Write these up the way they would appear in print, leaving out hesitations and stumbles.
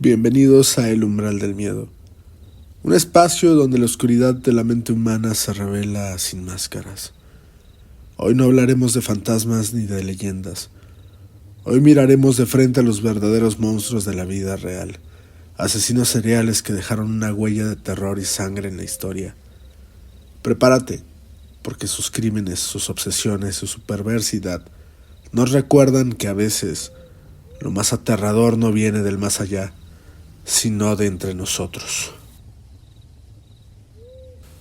Bienvenidos a El Umbral del Miedo, un espacio donde la oscuridad de la mente humana se revela sin máscaras. Hoy no hablaremos de fantasmas ni de leyendas. Hoy miraremos de frente a los verdaderos monstruos de la vida real, asesinos seriales que dejaron una huella de terror y sangre en la historia. Prepárate, porque sus crímenes, sus obsesiones y su perversidad nos recuerdan que a veces lo más aterrador no viene del más allá, sino de entre nosotros.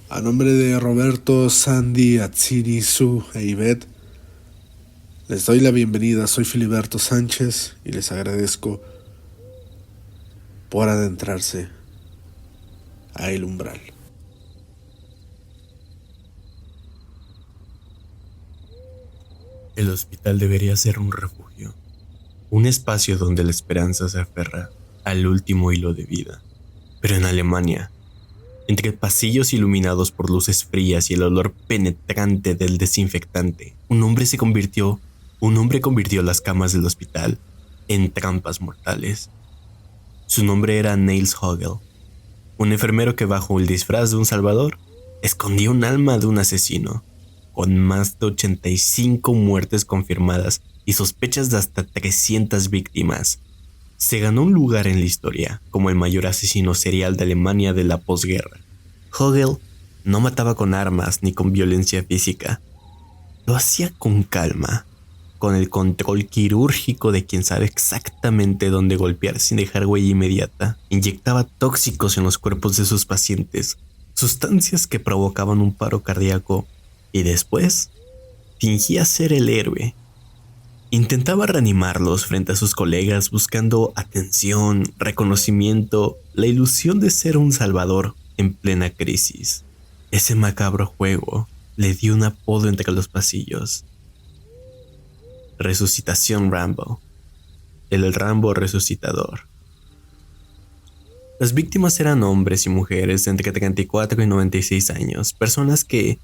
A nombre de Roberto, Sandy, Atsiri, Sue e Ivette, les doy la bienvenida. Soy Filiberto Sánchez y les agradezco por adentrarse a El Umbral. El hospital debería ser un refugio, un espacio donde la esperanza se aferra al último hilo de vida. Pero en Alemania, entre pasillos iluminados por luces frías y el olor penetrante del desinfectante, un hombre convirtió las camas del hospital en trampas mortales. Su nombre era Niels Hogel, un enfermero que bajo el disfraz de un salvador escondía un alma de un asesino, con más de 85 muertes confirmadas y sospechas de hasta 300 víctimas. Se ganó un lugar en la historia como el mayor asesino serial de Alemania de la posguerra. Hogel no mataba con armas ni con violencia física. Lo hacía con calma, con el control quirúrgico de quien sabe exactamente dónde golpear sin dejar huella inmediata. Inyectaba tóxicos en los cuerpos de sus pacientes, sustancias que provocaban un paro cardíaco, y después fingía ser el héroe. Intentaba reanimarlos frente a sus colegas buscando atención, reconocimiento, la ilusión de ser un salvador en plena crisis. Ese macabro juego le dio un apodo entre los pasillos: Resucitación Rambo, el Rambo resucitador. Las víctimas eran hombres y mujeres de entre 34 y 96 años, personas que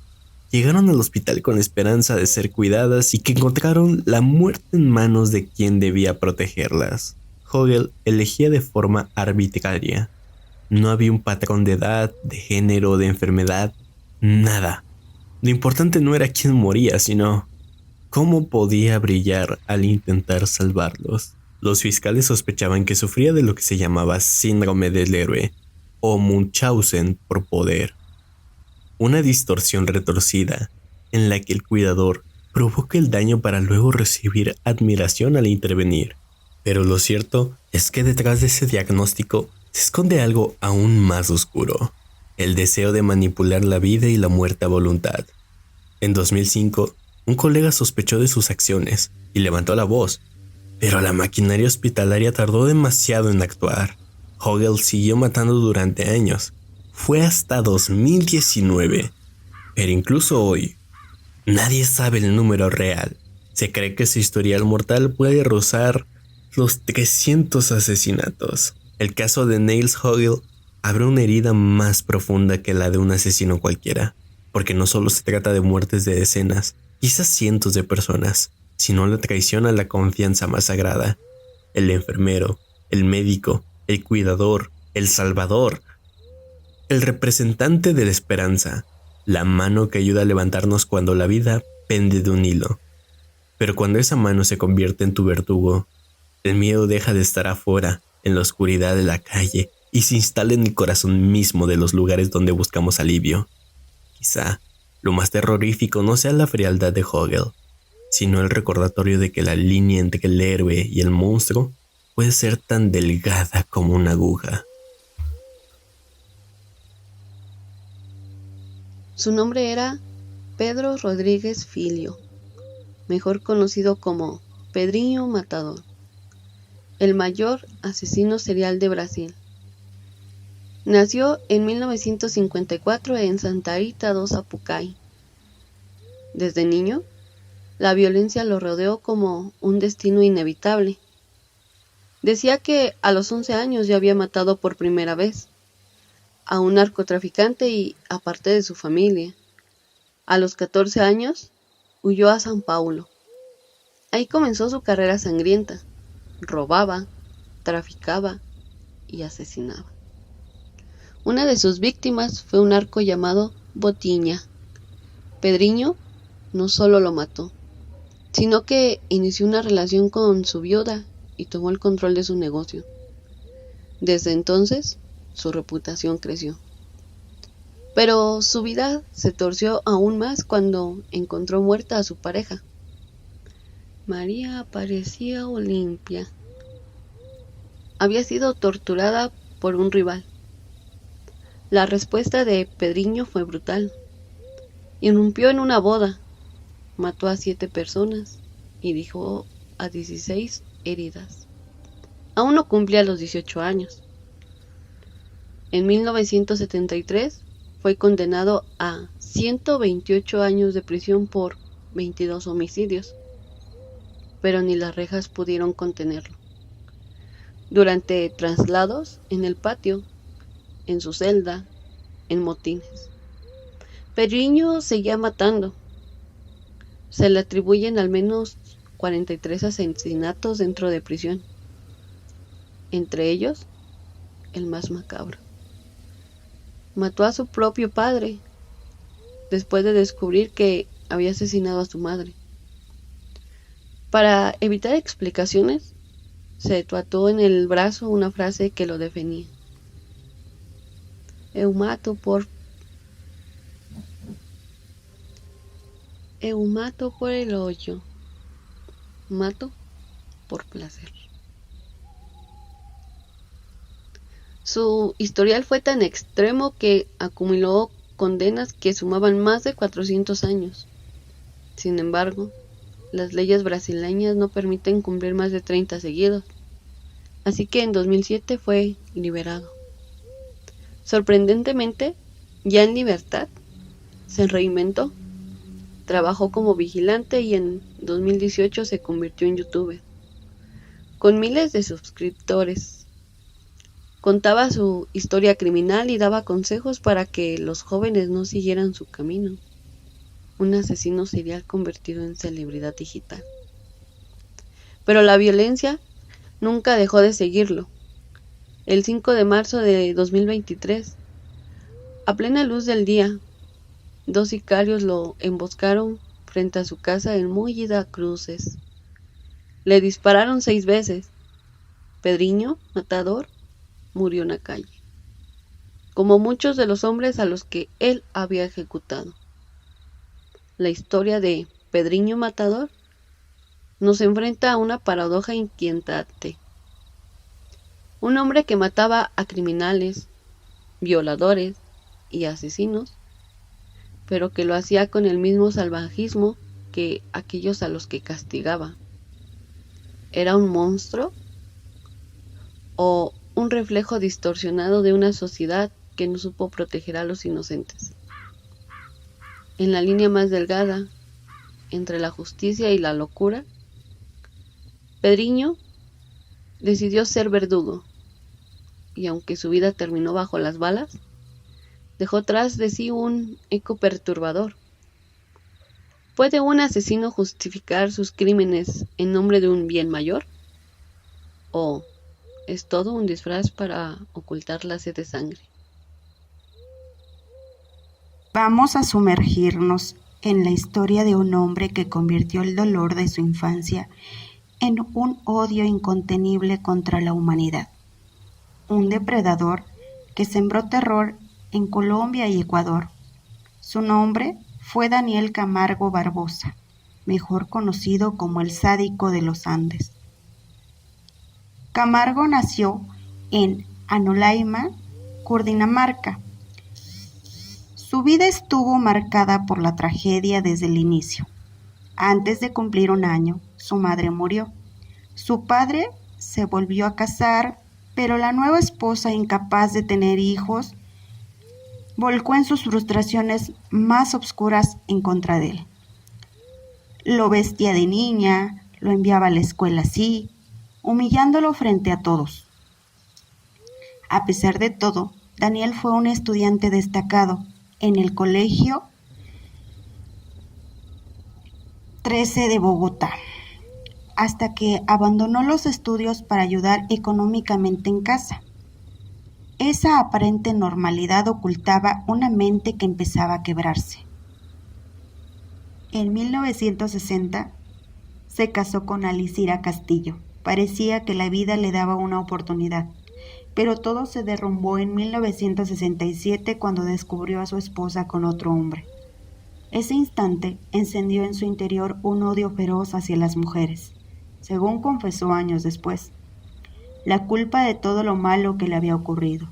llegaron al hospital con la esperanza de ser cuidadas y que encontraron la muerte en manos de quien debía protegerlas. Hogel elegía de forma arbitraria. No había un patrón de edad, de género, de enfermedad, nada. Lo importante no era quién moría, sino cómo podía brillar al intentar salvarlos. Los fiscales sospechaban que sufría de lo que se llamaba síndrome del héroe, o Munchausen por poder. Una distorsión retorcida en la que el cuidador provoca el daño para luego recibir admiración al intervenir. Pero lo cierto es que detrás de ese diagnóstico se esconde algo aún más oscuro: el deseo de manipular la vida y la muerte a voluntad. En 2005, un colega sospechó de sus acciones y levantó la voz, pero la maquinaria hospitalaria tardó demasiado en actuar. Hogel siguió matando durante años. Fue hasta 2019, pero incluso hoy, nadie sabe el número real. Se cree que su historial mortal puede rozar los 300 asesinatos. El caso de Niels Hogel abre una herida más profunda que la de un asesino cualquiera, porque no solo se trata de muertes de decenas, quizás cientos de personas, sino la traición a la confianza más sagrada. El enfermero, el médico, el cuidador, el salvador, el representante de la esperanza, la mano que ayuda a levantarnos cuando la vida pende de un hilo. Pero cuando esa mano se convierte en tu verdugo, el miedo deja de estar afuera, en la oscuridad de la calle, y se instala en el corazón mismo de los lugares donde buscamos alivio. Quizá lo más terrorífico no sea la frialdad de Hogel, sino el recordatorio de que la línea entre el héroe y el monstruo puede ser tan delgada como una aguja. Su nombre era Pedro Rodríguez Filho, mejor conocido como Pedrinho Matador, el mayor asesino serial de Brasil. Nació en 1954 en Santa Rita do Sapucaí. Desde niño, la violencia lo rodeó como un destino inevitable. Decía que a los 11 años ya había matado por primera vez a un narcotraficante y a parte de su familia. A los 14 años, huyó a São Paulo. Ahí comenzó su carrera sangrienta. Robaba, traficaba y asesinaba. Una de sus víctimas fue un narco llamado Botiña. Pedriño no solo lo mató, sino que inició una relación con su viuda y tomó el control de su negocio. Desde entonces, su reputación creció. Pero su vida se torció aún más cuando encontró muerta a su pareja. María Aparecida Olimpia había sido torturada por un rival. La respuesta de Pedriño fue brutal. Irrumpió en una boda, mató a 7 personas y dejó a 16 heridas. Aún no cumplía los 18 años. En 1973 fue condenado a 128 años de prisión por 22 homicidios, pero ni las rejas pudieron contenerlo. Durante traslados en el patio, en su celda, en motines, Pedriño seguía matando. Se le atribuyen al menos 43 asesinatos dentro de prisión, entre ellos el más macabro. Mató a su propio padre después de descubrir que había asesinado a su madre. Para evitar explicaciones, se tatuó en el brazo una frase que lo definía: Eu mato por el hoyo, mato por placer. Su historial fue tan extremo que acumuló condenas que sumaban más de 400 años. Sin embargo, las leyes brasileñas no permiten cumplir más de 30 seguidos, así que en 2007 fue liberado. Sorprendentemente, ya en libertad, se reinventó. Trabajó como vigilante y en 2018 se convirtió en youtuber, con miles de suscriptores. Contaba su historia criminal y daba consejos para que los jóvenes no siguieran su camino. Un asesino serial convertido en celebridad digital. Pero la violencia nunca dejó de seguirlo. El 5 de marzo de 2023, a plena luz del día, 2 sicarios lo emboscaron frente a su casa en Mollida Cruces. Le dispararon 6 veces. Pedriño, matador, murió en la calle, como muchos de los hombres a los que él había ejecutado. La historia de Pedriño Matador nos enfrenta a una paradoja inquietante. Un hombre que mataba a criminales, violadores y asesinos, pero que lo hacía con el mismo salvajismo que aquellos a los que castigaba. ¿Era un monstruo o un reflejo distorsionado de una sociedad que no supo proteger a los inocentes? En la línea más delgada entre la justicia y la locura, Pedriño decidió ser verdugo, y aunque su vida terminó bajo las balas, dejó tras de sí un eco perturbador. ¿Puede un asesino justificar sus crímenes en nombre de un bien mayor? ¿O es todo un disfraz para ocultar la sed de sangre? Vamos a sumergirnos en la historia de un hombre que convirtió el dolor de su infancia en un odio incontenible contra la humanidad. Un depredador que sembró terror en Colombia y Ecuador. Su nombre fue Daniel Camargo Barbosa, mejor conocido como el Sádico de los Andes. Camargo nació en Anolaima, Cundinamarca. Su vida estuvo marcada por la tragedia desde el inicio. Antes de cumplir 1 año, su madre murió. Su padre se volvió a casar, pero la nueva esposa, incapaz de tener hijos, volcó en sus frustraciones más oscuras en contra de él. Lo vestía de niña, lo enviaba a la escuela así, humillándolo frente a todos. A pesar de todo, Daniel fue un estudiante destacado en el Colegio 13 de Bogotá, hasta que abandonó los estudios para ayudar económicamente en casa. esa aparente normalidad ocultaba una mente que empezaba a quebrarse. En 1960 se casó con Alicira Castillo. Parecía que la vida le daba una oportunidad, pero todo se derrumbó en 1967 cuando descubrió a su esposa con otro hombre. Ese instante encendió en su interior un odio feroz hacia las mujeres, según confesó años después, la culpa de todo lo malo que le había ocurrido.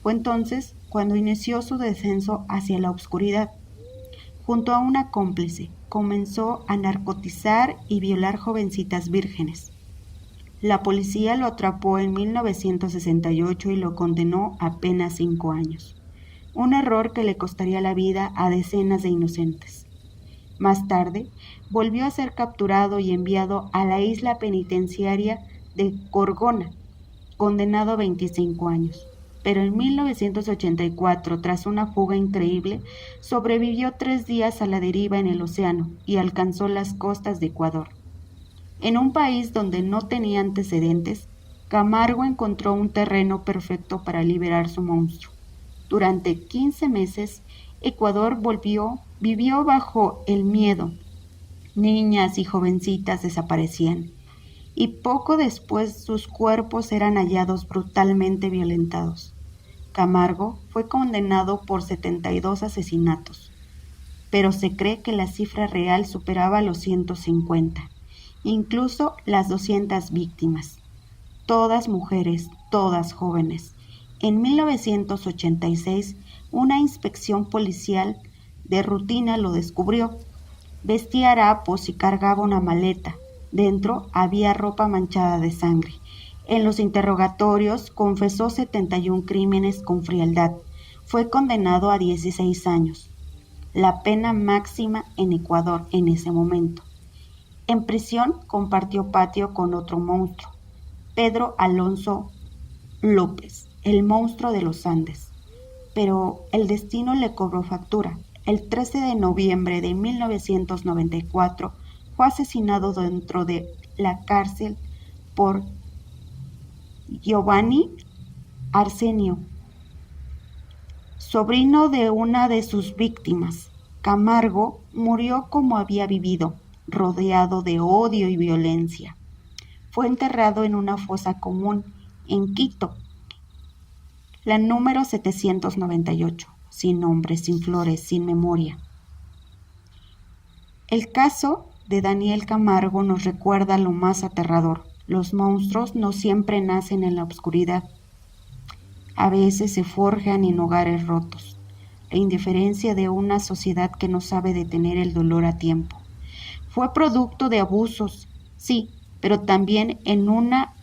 Fue entonces cuando inició su descenso hacia la oscuridad. Junto a una cómplice, comenzó a narcotizar y violar jovencitas vírgenes. La policía lo atrapó en 1968 y lo condenó a apenas 5 años. Un error que le costaría la vida a decenas de inocentes. Más tarde, volvió a ser capturado y enviado a la isla penitenciaria de Gorgona, condenado a 25 años. Pero en 1984, tras una fuga increíble, sobrevivió 3 días a la deriva en el océano y alcanzó las costas de Ecuador. En un país donde no tenía antecedentes, Camargo encontró un terreno perfecto para liberar su monstruo. Durante 15 meses, Ecuador vivió bajo el miedo. Niñas y jovencitas desaparecían, y poco después sus cuerpos eran hallados brutalmente violentados. Camargo fue condenado por 72 asesinatos, pero se cree que la cifra real superaba los 150, incluso las 200 víctimas, todas mujeres, todas jóvenes. En 1986, una inspección policial de rutina lo descubrió. Vestía harapos y cargaba una maleta. Dentro había ropa manchada de sangre. En los interrogatorios confesó 71 crímenes con frialdad. Fue condenado a 16 años, la pena máxima en Ecuador en ese momento. En prisión compartió patio con otro monstruo, Pedro Alonso López, el monstruo de los Andes. Pero el destino le cobró factura. El 13 de noviembre de 1994 fue asesinado dentro de la cárcel por Giovanni Arsenio, sobrino de una de sus víctimas. Camargo murió como había vivido, rodeado de odio y violencia. Fue enterrado en una fosa común en Quito, la número 798, sin nombre, sin flores, sin memoria. El caso de Daniel Camargo nos recuerda lo más aterrador. Los monstruos no siempre nacen en la oscuridad. A veces se forjan en hogares rotos. La indiferencia de una sociedad que no sabe detener el dolor a tiempo. Fue producto de abusos, sí, pero también en una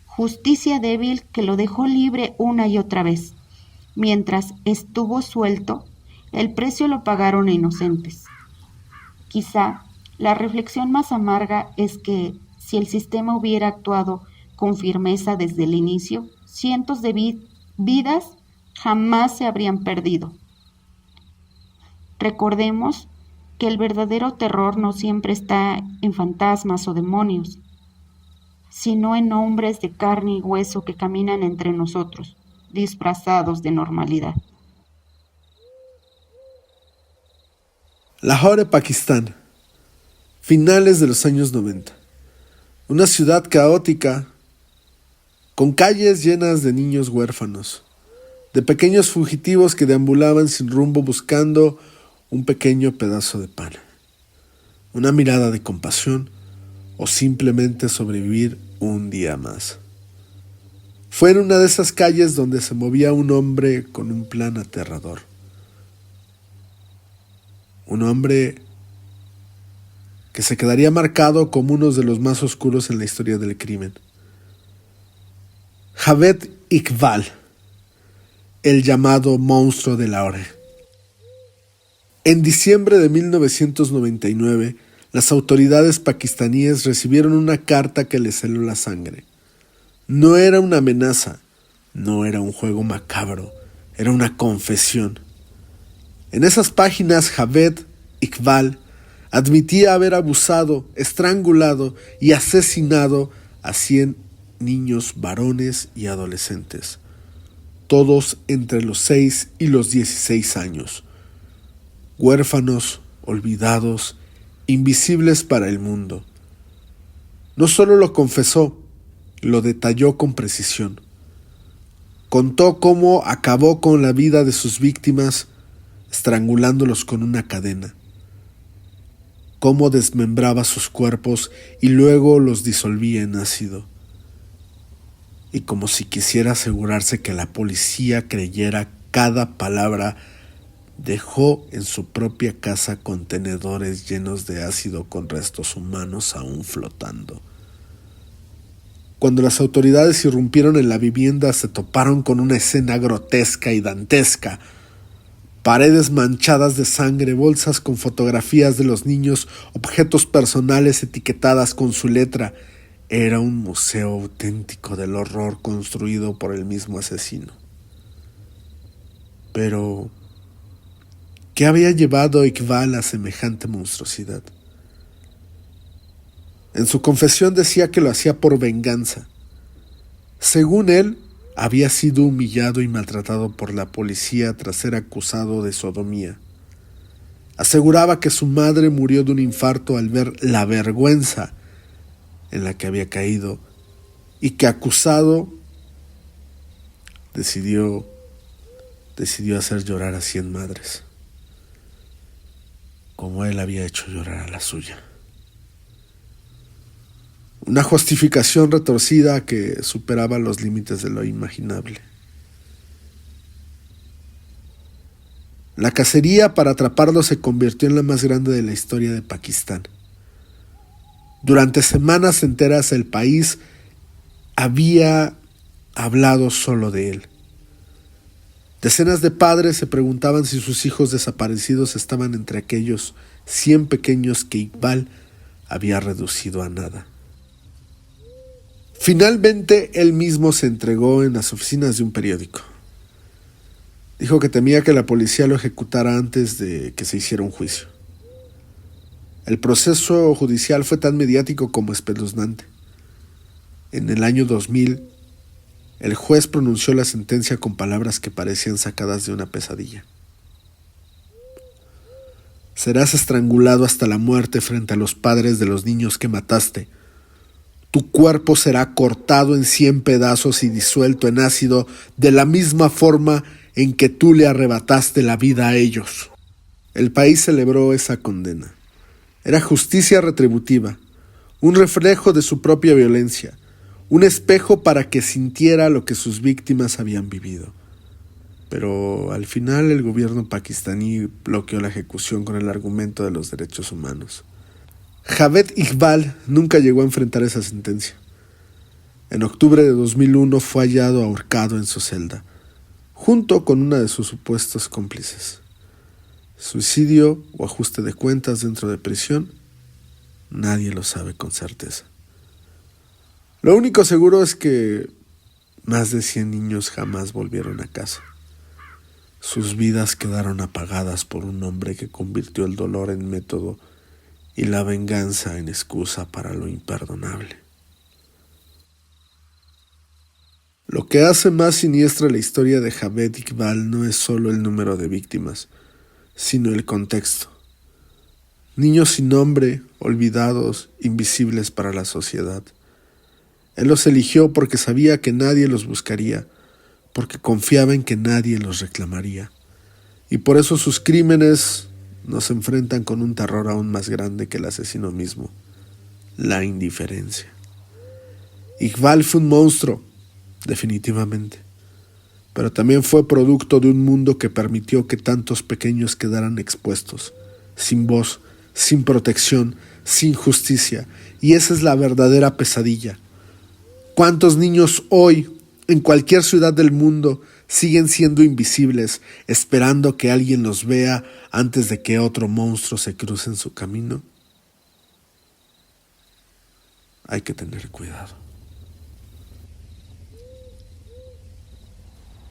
justicia débil que lo dejó libre una y otra vez. Mientras estuvo suelto, el precio lo pagaron inocentes. Quizá la reflexión más amarga es que si el sistema hubiera actuado con firmeza desde el inicio, cientos de vidas jamás se habrían perdido. Recordemos que el verdadero terror no siempre está en fantasmas o demonios, sino en hombres de carne y hueso que caminan entre nosotros, disfrazados de normalidad. Lahore, Pakistán. Finales de los años 90. Una ciudad caótica, con calles llenas de niños huérfanos, de pequeños fugitivos que deambulaban sin rumbo buscando un pequeño pedazo de pan, una mirada de compasión o simplemente sobrevivir un día más. Fue en una de esas calles donde se movía un hombre con un plan aterrador. Un hombre que se quedaría marcado como uno de los más oscuros en la historia del crimen. Javed Iqbal, el llamado monstruo de Lahore. En diciembre de 1999, las autoridades pakistaníes recibieron una carta que les heló la sangre. No era una amenaza, no era un juego macabro, era una confesión. En esas páginas, Javed Iqbal admitía haber abusado, estrangulado y asesinado a 100 niños varones y adolescentes. todos entre los 6 y los 16 años, huérfanos, olvidados, invisibles para el mundo. No solo lo confesó, lo detalló con precisión. Contó cómo acabó con la vida de sus víctimas estrangulándolos con una cadena, cómo desmembraba sus cuerpos y luego los disolvía en ácido. Y como si quisiera asegurarse que la policía creyera cada palabra, dejó en su propia casa contenedores llenos de ácido con restos humanos aún flotando. Cuando las autoridades irrumpieron en la vivienda, se toparon con una escena grotesca y dantesca. Paredes manchadas de sangre, bolsas con fotografías de los niños, objetos personales etiquetadas con su letra. Era un museo auténtico del horror construido por el mismo asesino. Pero, ¿qué había llevado a Iqbal a semejante monstruosidad? En su confesión decía que lo hacía por venganza. Según él, había sido humillado y maltratado por la policía tras ser acusado de sodomía. Aseguraba que su madre murió de un infarto al ver la vergüenza en la que había caído y que acusado decidió hacer llorar a 100 madres, como él había hecho llorar a la suya. Una justificación retorcida que superaba los límites de lo imaginable. La cacería para atraparlo se convirtió en la más grande de la historia de Pakistán. Durante semanas enteras el país había hablado solo de él. Decenas de padres se preguntaban si sus hijos desaparecidos estaban entre aquellos 100 pequeños que Iqbal había reducido a nada. Finalmente, él mismo se entregó en las oficinas de un periódico. Dijo que temía que la policía lo ejecutara antes de que se hiciera un juicio. El proceso judicial fue tan mediático como espeluznante. En el año 2000, el juez pronunció la sentencia con palabras que parecían sacadas de una pesadilla. Serás estrangulado hasta la muerte frente a los padres de los niños que mataste. Tu cuerpo será cortado en 100 pedazos y disuelto en ácido de la misma forma en que tú le arrebataste la vida a ellos. El país celebró esa condena. Era justicia retributiva, un reflejo de su propia violencia, un espejo para que sintiera lo que sus víctimas habían vivido. Pero al final el gobierno pakistaní bloqueó la ejecución con el argumento de los derechos humanos. Javed Iqbal nunca llegó a enfrentar esa sentencia. En octubre de 2001 fue hallado ahorcado en su celda, junto con una de sus supuestos cómplices. Suicidio o ajuste de cuentas dentro de prisión, nadie lo sabe con certeza. Lo único seguro es que más de 100 niños jamás volvieron a casa. Sus vidas quedaron apagadas por un hombre que convirtió el dolor en método y la venganza en excusa para lo imperdonable. Lo que hace más siniestra la historia de Javed Iqbal no es solo el número de víctimas, sino el contexto. Niños sin nombre, olvidados, invisibles para la sociedad. Él los eligió porque sabía que nadie los buscaría, porque confiaba en que nadie los reclamaría. Y por eso sus crímenes nos enfrentan con un terror aún más grande que el asesino mismo: la indiferencia. Iqbal fue un monstruo, definitivamente, pero también fue producto de un mundo que permitió que tantos pequeños quedaran expuestos, sin voz, sin protección, sin justicia, y esa es la verdadera pesadilla. ¿Cuántos niños hoy, en cualquier ciudad del mundo, siguen siendo invisibles, esperando que alguien los vea antes de que otro monstruo se cruce en su camino? Hay que tener cuidado.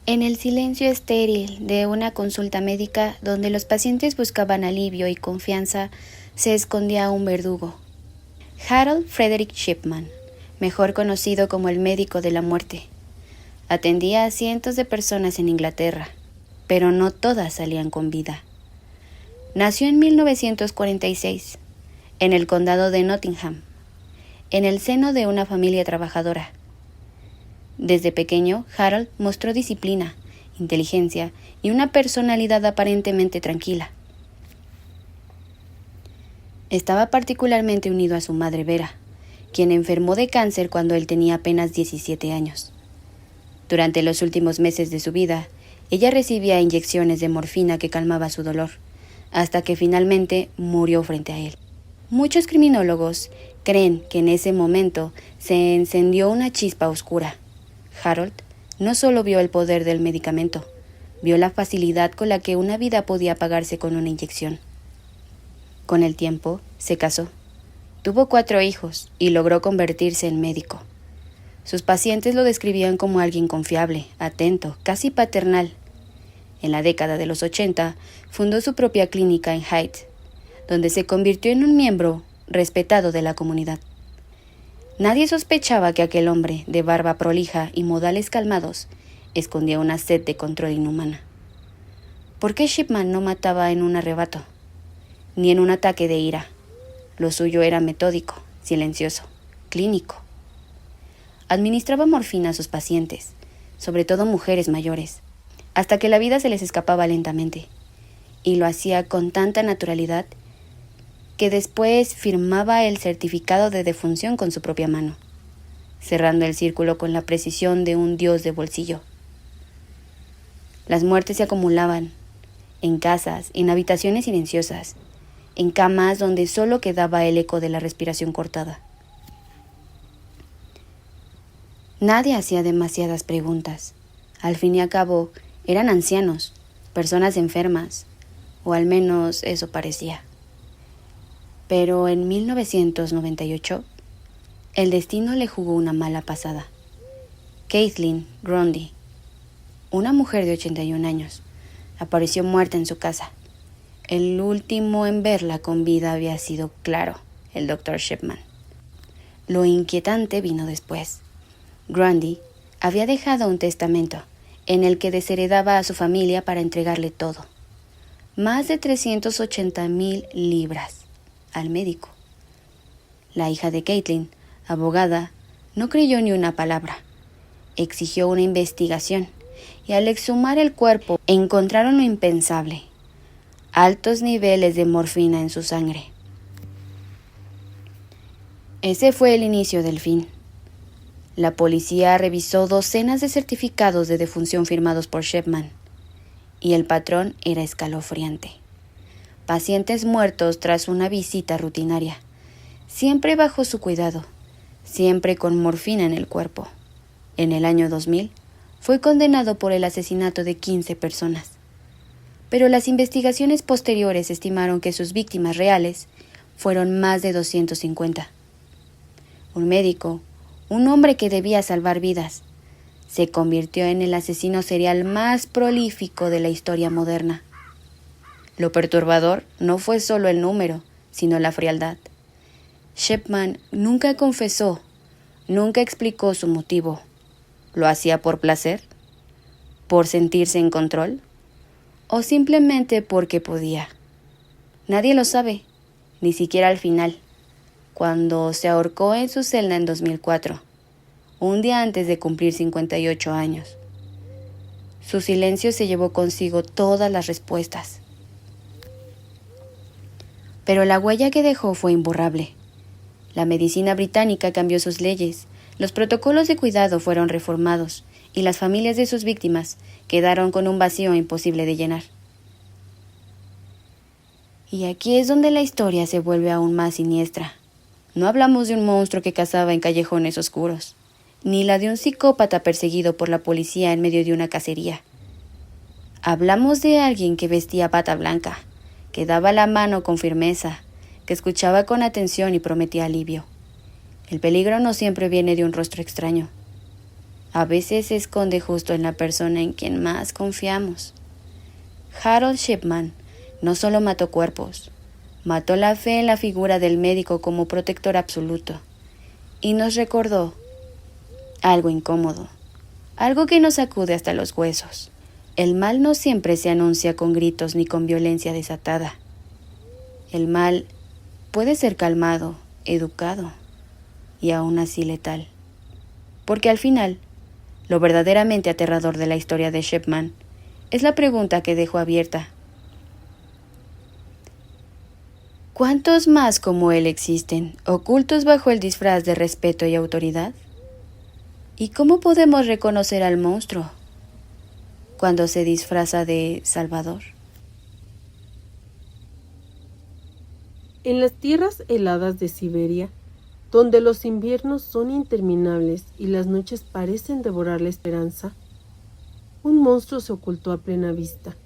En el silencio estéril de una consulta médica donde los pacientes buscaban alivio y confianza, se escondía un verdugo. Harold Frederick Shipman, mejor conocido como el médico de la muerte. Atendía a cientos de personas en Inglaterra, pero no todas salían con vida. Nació en 1946, en el condado de Nottingham, en el seno de una familia trabajadora. Desde pequeño, Harold mostró disciplina, inteligencia y una personalidad aparentemente tranquila. Estaba particularmente unido a su madre Vera, quien enfermó de cáncer cuando él tenía apenas 17 años. Durante los últimos meses de su vida, ella recibía inyecciones de morfina que calmaba su dolor, hasta que finalmente murió frente a él. Muchos criminólogos creen que en ese momento se encendió una chispa oscura. Harold no solo vio el poder del medicamento, vio la facilidad con la que una vida podía pagarse con una inyección. Con el tiempo, se casó. Tuvo 4 hijos y logró convertirse en médico. Sus pacientes lo describían como alguien confiable, atento, casi paternal. En la década de los 80, fundó su propia clínica en Hythe, donde se convirtió en un miembro respetado de la comunidad. Nadie sospechaba que aquel hombre, de barba prolija y modales calmados, escondía una sed de control inhumana. ¿Por qué Shipman no mataba en un arrebato? Ni en un ataque de ira. Lo suyo era metódico, silencioso, clínico. Administraba morfina a sus pacientes, sobre todo mujeres mayores, hasta que la vida se les escapaba lentamente, y lo hacía con tanta naturalidad que después firmaba el certificado de defunción con su propia mano, cerrando el círculo con la precisión de un dios de bolsillo. Las muertes se acumulaban, en casas, en habitaciones silenciosas, en camas donde solo quedaba el eco de la respiración cortada. Nadie hacía demasiadas preguntas. Al fin y al cabo, eran ancianos, personas enfermas, o al menos eso parecía. Pero en 1998, el destino le jugó una mala pasada. Kathleen Grundy, una mujer de 81 años, apareció muerta en su casa. El último en verla con vida había sido, claro, el Dr. Shipman. Lo inquietante vino después. Grundy había dejado un testamento en el que desheredaba a su familia para entregarle todo. Más de 380,000 libras al médico. La hija de Kathleen, abogada, no creyó ni una palabra. Exigió una investigación y al exhumar el cuerpo encontraron lo impensable: altos niveles de morfina en su sangre. Ese fue el inicio del fin. La policía revisó docenas de certificados de defunción firmados por Shipman, y el patrón era escalofriante. Pacientes muertos tras una visita rutinaria, siempre bajo su cuidado, siempre con morfina en el cuerpo. En el año 2000, fue condenado por el asesinato de 15 personas. Pero las investigaciones posteriores estimaron que sus víctimas reales fueron más de 250. Un médico, un hombre que debía salvar vidas, se convirtió en el asesino serial más prolífico de la historia moderna. Lo perturbador no fue solo el número, sino la frialdad. Shipman nunca confesó, nunca explicó su motivo. ¿Lo hacía por placer? ¿Por sentirse en control? ¿O simplemente porque podía? Nadie lo sabe, ni siquiera al final, cuando se ahorcó en su celda en 2004, un día antes de cumplir 58 años. Su silencio se llevó consigo todas las respuestas. Pero la huella que dejó fue imborrable. La medicina británica cambió sus leyes, los protocolos de cuidado fueron reformados y las familias de sus víctimas quedaron con un vacío imposible de llenar. Y aquí es donde la historia se vuelve aún más siniestra. No hablamos de un monstruo que cazaba en callejones oscuros, ni la de un psicópata perseguido por la policía en medio de una cacería. Hablamos de alguien que vestía bata blanca, que daba la mano con firmeza, que escuchaba con atención y prometía alivio. El peligro no siempre viene de un rostro extraño. A veces se esconde justo en la persona en quien más confiamos. Harold Shipman no solo mató cuerpos, mató la fe en la figura del médico como protector absoluto, y nos recordó algo incómodo. algo que nos sacude hasta los huesos. El mal no siempre se anuncia con gritos ni con violencia desatada. El mal puede ser calmado, educado y aún así letal. Porque al final, lo verdaderamente aterrador de la historia de Shepman es la pregunta que dejo abierta. ¿Cuántos más como él existen, ocultos bajo el disfraz de respeto y autoridad? ¿Y cómo podemos reconocer al monstruo cuando se disfraza de Salvador? En las tierras heladas de Siberia, donde los inviernos son interminables y las noches parecen devorar la esperanza, un monstruo se ocultó a plena vista.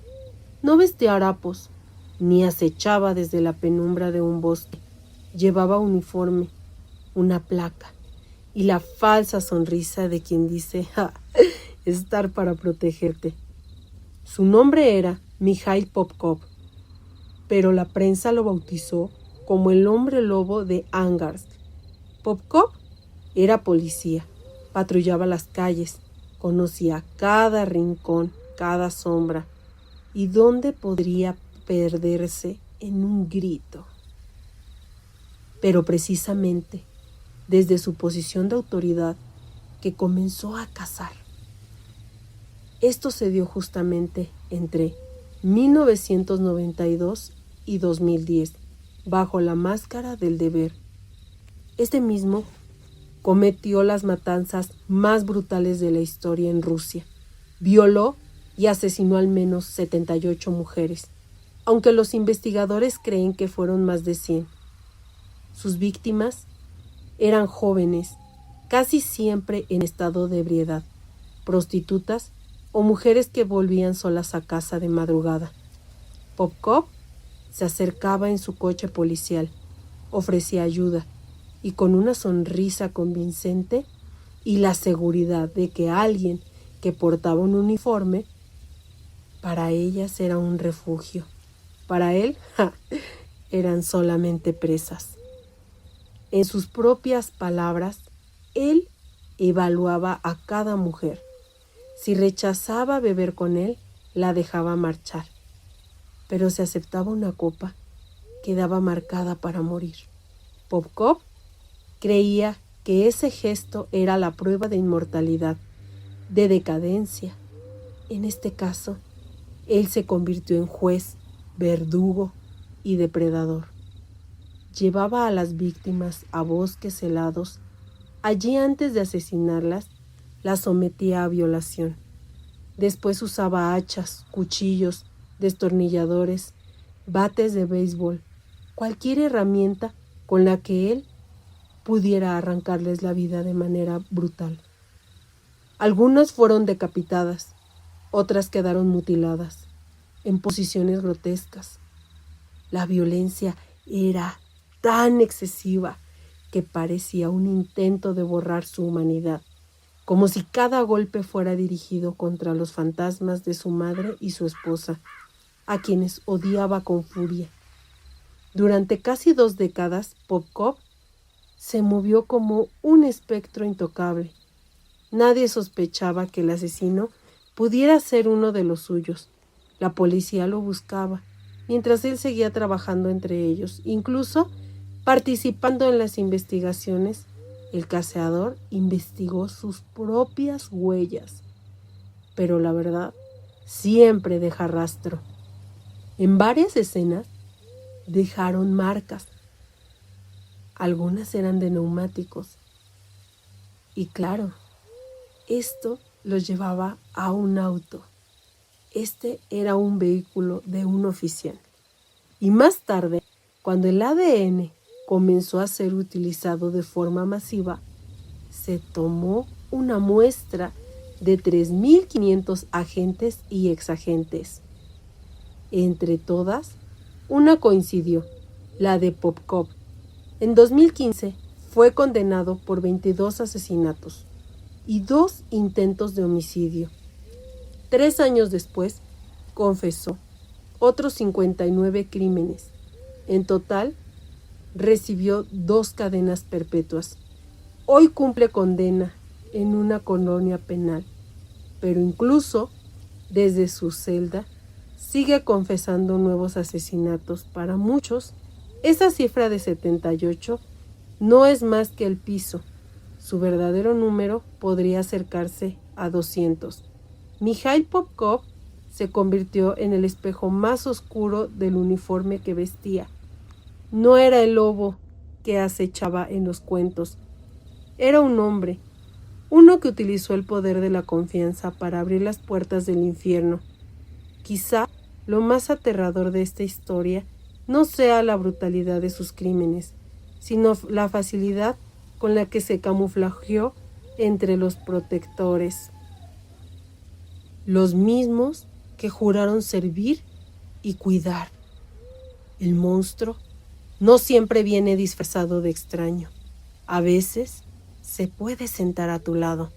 No vestía harapos, ni acechaba desde la penumbra de un bosque. Llevaba uniforme, una placa y la falsa sonrisa de quien dice ¡ja!, estar para protegerte. Su nombre era Mikhail Popkov, pero la prensa lo bautizó como el hombre lobo de Angarsk. Popkov era policía, patrullaba las calles, conocía cada rincón, cada sombra, y dónde podría perderse en un grito. Pero precisamente desde su posición de autoridad que comenzó a cazar. Esto se dio justamente entre 1992 y 2010, bajo la máscara del deber. Este mismo cometió las matanzas más brutales de la historia en Rusia. Violó y asesinó al menos 78 mujeres, aunque los investigadores creen que fueron más de 100. Sus víctimas eran jóvenes, casi siempre en estado de ebriedad, prostitutas o mujeres que volvían solas a casa de madrugada. Popkov se acercaba en su coche policial, ofrecía ayuda y con una sonrisa convincente y la seguridad de que alguien que portaba un uniforme, para ellas era un refugio. Para él, eran solamente presas. En sus propias palabras, él evaluaba a cada mujer. Si rechazaba beber con él, la dejaba marchar. Pero si aceptaba una copa, quedaba marcada para morir. Popkov creía que ese gesto era la prueba de inmortalidad, de decadencia. En este caso, él se convirtió en juez, verdugo y depredador. Llevaba a las víctimas a bosques helados. Allí, antes de asesinarlas, las sometía a violación. Después usaba hachas, cuchillos, destornilladores, bates de béisbol, cualquier herramienta con la que él pudiera arrancarles la vida de manera brutal. Algunas fueron decapitadas, otras quedaron mutiladas, en posiciones grotescas. La violencia era tan excesiva que parecía un intento de borrar su humanidad, como si cada golpe fuera dirigido contra los fantasmas de su madre y su esposa, a quienes odiaba con furia. Durante casi 2 décadas, Popkov se movió como un espectro intocable. Nadie sospechaba que el asesino pudiera ser uno de los suyos. La policía lo buscaba, mientras él seguía trabajando entre ellos, incluso participando en las investigaciones. El cazador investigó sus propias huellas, pero la verdad siempre deja rastro. En varias escenas dejaron marcas. Algunas eran de neumáticos. Y claro, esto los llevaba a un auto. Este era un vehículo de un oficial. Y más tarde, cuando el ADN comenzó a ser utilizado de forma masiva, se tomó una muestra de 3.500 agentes y exagentes. Entre todas, una coincidió, la de Popkov. En 2015 fue condenado por 22 asesinatos y 2 intentos de homicidio. 3 años después, confesó otros 59 crímenes. En total, recibió 2 cadenas perpetuas. Hoy cumple condena en una colonia penal pero incluso desde su celda sigue confesando nuevos asesinatos. Para muchos, esa cifra de 78 no es más que el piso. Su verdadero número podría acercarse a 200. Mikhail Popkov se convirtió en el espejo más oscuro del uniforme que vestía. No era el lobo que acechaba en los cuentos. Era un hombre, uno que utilizó el poder de la confianza para abrir las puertas del infierno. Quizá lo más aterrador de esta historia no sea la brutalidad de sus crímenes, sino la facilidad con la que se camuflajeó entre los protectores, los mismos que juraron servir y cuidar. El monstruo no siempre viene disfrazado de extraño. A veces se puede sentar a tu lado,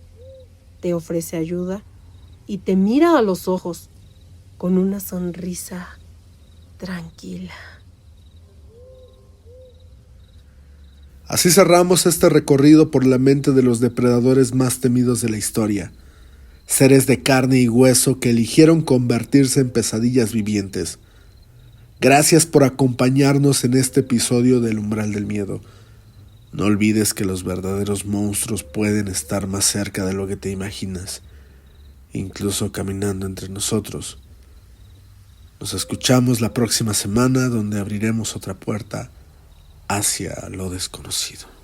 te ofrece ayuda y te mira a los ojos con una sonrisa tranquila. Así cerramos este recorrido por la mente de los depredadores más temidos de la historia, seres de carne y hueso que eligieron convertirse en pesadillas vivientes. Gracias por acompañarnos en este episodio del Umbral del Miedo. No olvides que los verdaderos monstruos pueden estar más cerca de lo que te imaginas, incluso caminando entre nosotros. Nos escuchamos la próxima semana, donde abriremos otra puerta hacia lo desconocido.